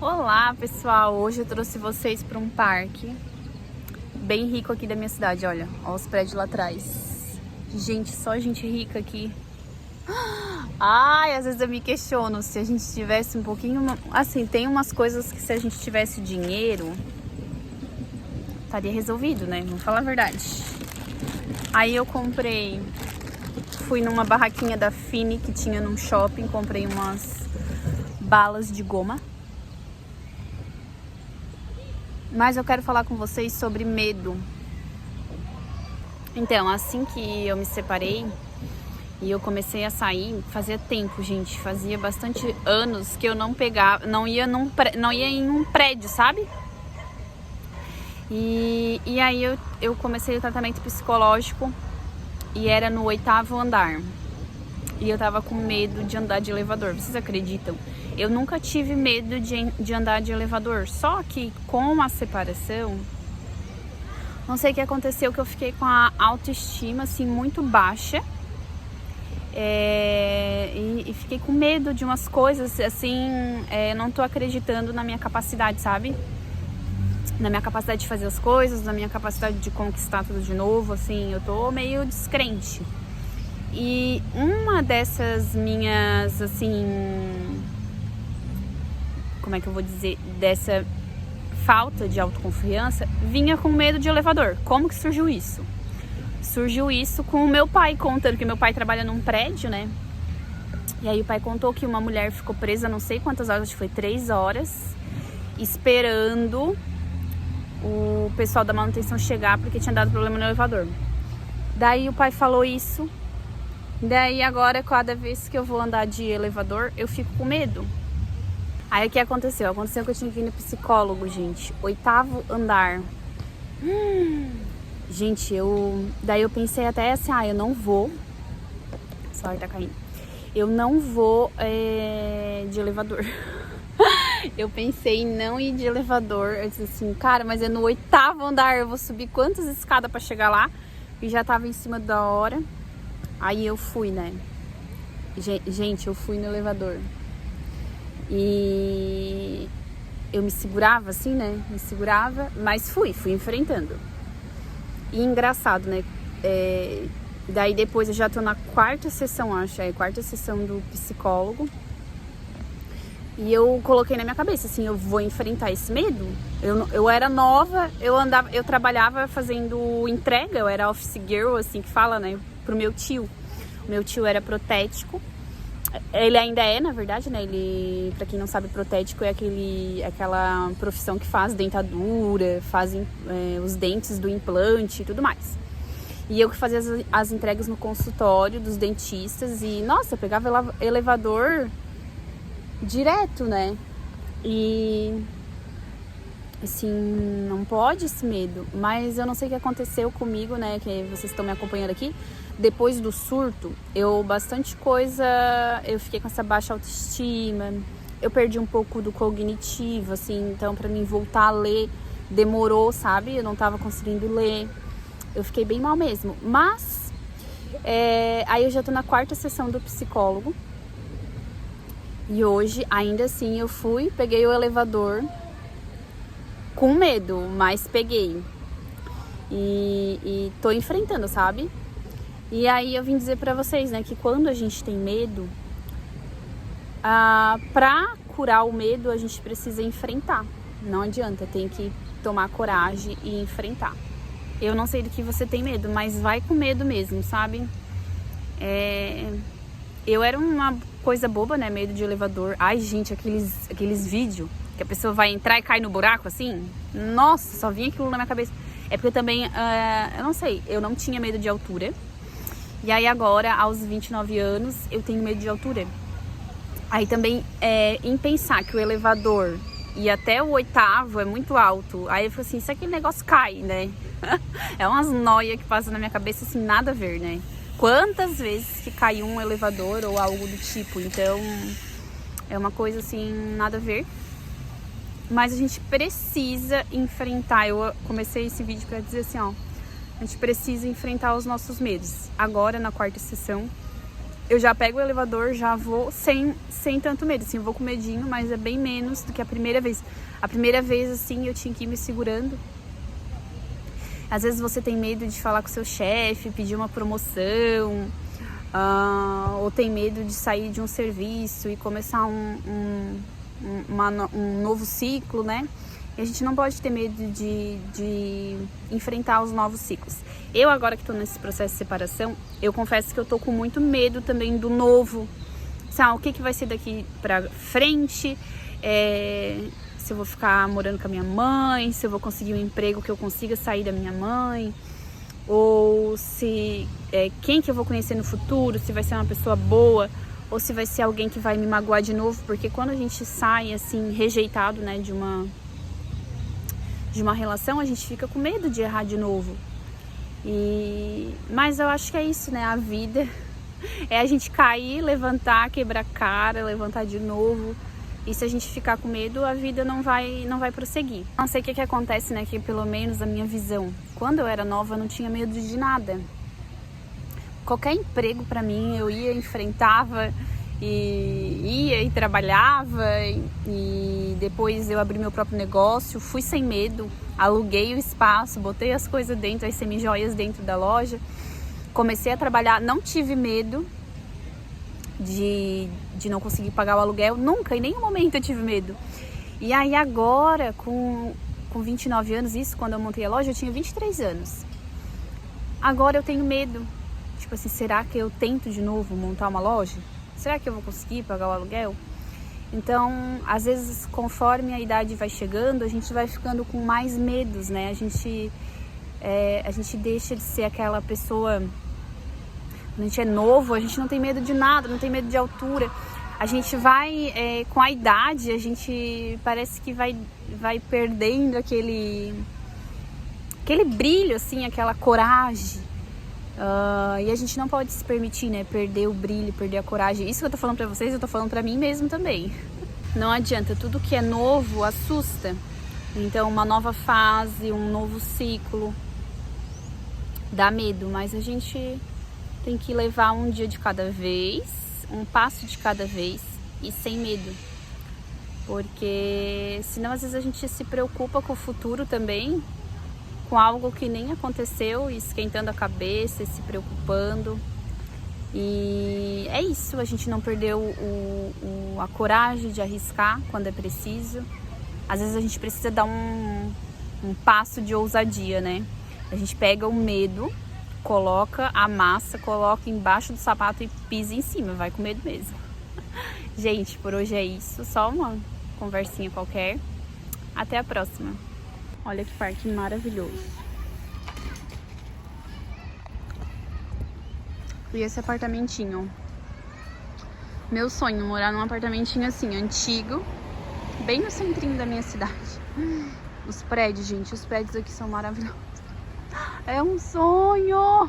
Olá pessoal, hoje eu trouxe vocês para um parque bem rico aqui da minha cidade, olha os prédios lá atrás. Gente, só gente rica aqui. Ai, às vezes eu me questiono se a gente tivesse um pouquinho, assim, tem umas coisas que se a gente tivesse dinheiro, estaria resolvido, né? Vamos falar a verdade. Aí eu fui numa barraquinha da Fini que tinha num shopping, comprei umas balas de goma. Mas eu quero falar com vocês sobre medo. Então, assim que eu me separei e eu comecei a sair, fazia tempo, gente, fazia bastante anos que eu não ia em um prédio, sabe? E aí eu comecei o tratamento psicológico e era no 8º andar. E eu tava com medo de andar de elevador, vocês acreditam? Eu nunca tive medo de andar de elevador, só que com a separação, não sei o que aconteceu, que eu fiquei com a autoestima assim muito baixa, e fiquei com medo de umas coisas, assim, não tô acreditando na minha capacidade, sabe? Na minha capacidade de fazer as coisas, na minha capacidade de conquistar tudo de novo, assim, eu tô meio descrente. E uma dessas minhas, assim, como é que eu vou dizer, dessa falta de autoconfiança, vinha com medo de elevador. Como que surgiu isso? Surgiu isso com o meu pai contando, que meu pai trabalha num prédio, né? E aí o pai contou que uma mulher ficou presa não sei quantas horas, acho que foi 3 horas, esperando o pessoal da manutenção chegar porque tinha dado problema no elevador. Daí o pai falou isso. Daí agora, cada vez que eu vou andar de elevador, eu fico com medo. Aí o que aconteceu? Aconteceu que eu tinha que ir no psicólogo, gente. 8º andar. Gente, daí eu pensei até assim, eu não vou. Essa hora tá caindo. Eu não vou de elevador. Eu pensei em não ir de elevador. Eu disse assim, cara, mas é no 8º andar. Eu vou subir quantas escadas pra chegar lá? E já tava em cima da hora. Aí eu fui, né? Gente, eu fui no elevador. E eu me segurava assim, né? Me segurava, mas fui enfrentando. E engraçado, né? Daí depois eu já tô na 4ª sessão, acho. 4ª sessão do psicólogo. E eu coloquei na minha cabeça, assim, eu vou enfrentar esse medo. Eu era nova, eu trabalhava fazendo entrega, eu era office girl, assim que fala, né? Pro meu tio. O meu tio era protético. Ele ainda é, na verdade, né? Ele, pra quem não sabe, protético é aquela profissão que faz dentadura, fazem os dentes do implante e tudo mais. E eu que fazia as entregas no consultório dos dentistas. E, nossa, eu pegava elevador direto, né? E assim, não pode esse medo. Mas eu não sei o que aconteceu comigo, né? Que vocês estão me acompanhando aqui. Depois do surto, eu fiquei com essa baixa autoestima, eu perdi um pouco do cognitivo, assim, então pra mim voltar a ler demorou, sabe? Eu não tava conseguindo ler, eu fiquei bem mal mesmo. Mas, aí eu já tô na 4ª sessão do psicólogo, e hoje, ainda assim, eu peguei o elevador com medo, mas peguei, e tô enfrentando, sabe? E aí eu vim dizer pra vocês, né, que quando a gente tem medo, pra curar o medo a gente precisa enfrentar. Não adianta, tem que tomar coragem e enfrentar. Eu não sei do que você tem medo, mas vai com medo mesmo, sabe? Eu era uma coisa boba, né, medo de elevador. Ai, gente, aqueles vídeos que a pessoa vai entrar e cai no buraco, assim. Nossa, só vinha aquilo na minha cabeça. É porque eu também, eu não sei, eu não tinha medo de altura. E aí agora, aos 29 anos, eu tenho medo de altura. Aí também, em pensar que o elevador e até o 8º é muito alto. Aí eu fico assim, se aquele negócio cai, né? É umas noias que passam na minha cabeça, assim, nada a ver, né? Quantas vezes que caiu um elevador ou algo do tipo. Então, é uma coisa assim, nada a ver. Mas a gente precisa enfrentar. Eu comecei esse vídeo pra dizer assim, ó. A gente precisa enfrentar os nossos medos. Agora, na 4ª sessão, eu já pego o elevador, já vou sem tanto medo, assim, eu vou com medinho, mas é bem menos do que a primeira vez. A primeira vez, assim, eu tinha que ir me segurando. Às vezes você tem medo de falar com o seu chefe, pedir uma promoção, ou tem medo de sair de um serviço e começar um novo ciclo, né? E a gente não pode ter medo de enfrentar os novos ciclos. Eu, agora que tô nesse processo de separação, eu confesso que eu tô com muito medo também do novo. Sabe, o que vai ser daqui pra frente? Se eu vou ficar morando com a minha mãe, se eu vou conseguir um emprego que eu consiga sair da minha mãe, ou se quem que eu vou conhecer no futuro, se vai ser uma pessoa boa, ou se vai ser alguém que vai me magoar de novo, porque quando a gente sai assim, rejeitado, né, de uma relação, a gente fica com medo de errar de novo. Mas eu acho que é isso, né? A vida é a gente cair, levantar, quebrar a cara, levantar de novo. E se a gente ficar com medo, a vida não vai prosseguir. Não sei o que acontece, né? Que pelo menos a minha visão, quando eu era nova, eu não tinha medo de nada. Qualquer emprego pra mim, eu ia, enfrentava, e trabalhava, e depois eu abri meu próprio negócio, fui sem medo, aluguei o espaço, botei as coisas dentro, as semijoias dentro da loja, comecei a trabalhar, não tive medo de não conseguir pagar o aluguel, nunca, em nenhum momento eu tive medo. E aí agora, com 29 anos, isso quando eu montei a loja, eu tinha 23 anos. Agora eu tenho medo, tipo assim, será que eu tento de novo montar uma loja? Será que eu vou conseguir pagar o aluguel? Então, às vezes, conforme a idade vai chegando, a gente vai ficando com mais medos, né? A gente deixa de ser aquela pessoa... Quando a gente é novo, a gente não tem medo de nada, não tem medo de altura. A gente vai, com a idade, a gente parece que vai perdendo aquele brilho, assim, aquela coragem. E a gente não pode se permitir, né, perder o brilho, perder a coragem. Isso que eu tô falando pra vocês, eu tô falando pra mim mesmo também. Não adianta, tudo que é novo assusta. Então, uma nova fase, um novo ciclo, dá medo. Mas a gente tem que levar um dia de cada vez, um passo de cada vez e sem medo. Porque senão, às vezes, a gente se preocupa com o futuro também, com algo que nem aconteceu, esquentando a cabeça, se preocupando. E é isso, a gente não perdeu a coragem de arriscar quando é preciso. Às vezes a gente precisa dar um passo de ousadia, né? A gente pega o medo, coloca a massa, coloca embaixo do sapato e pisa em cima, vai com medo mesmo. Gente, por hoje é isso, só uma conversinha qualquer. Até a próxima. Olha que parque maravilhoso. E esse apartamentinho. Meu sonho, morar num apartamentinho assim, antigo, bem no centrinho da minha cidade. Os prédios, gente, os prédios aqui são maravilhosos. É um sonho!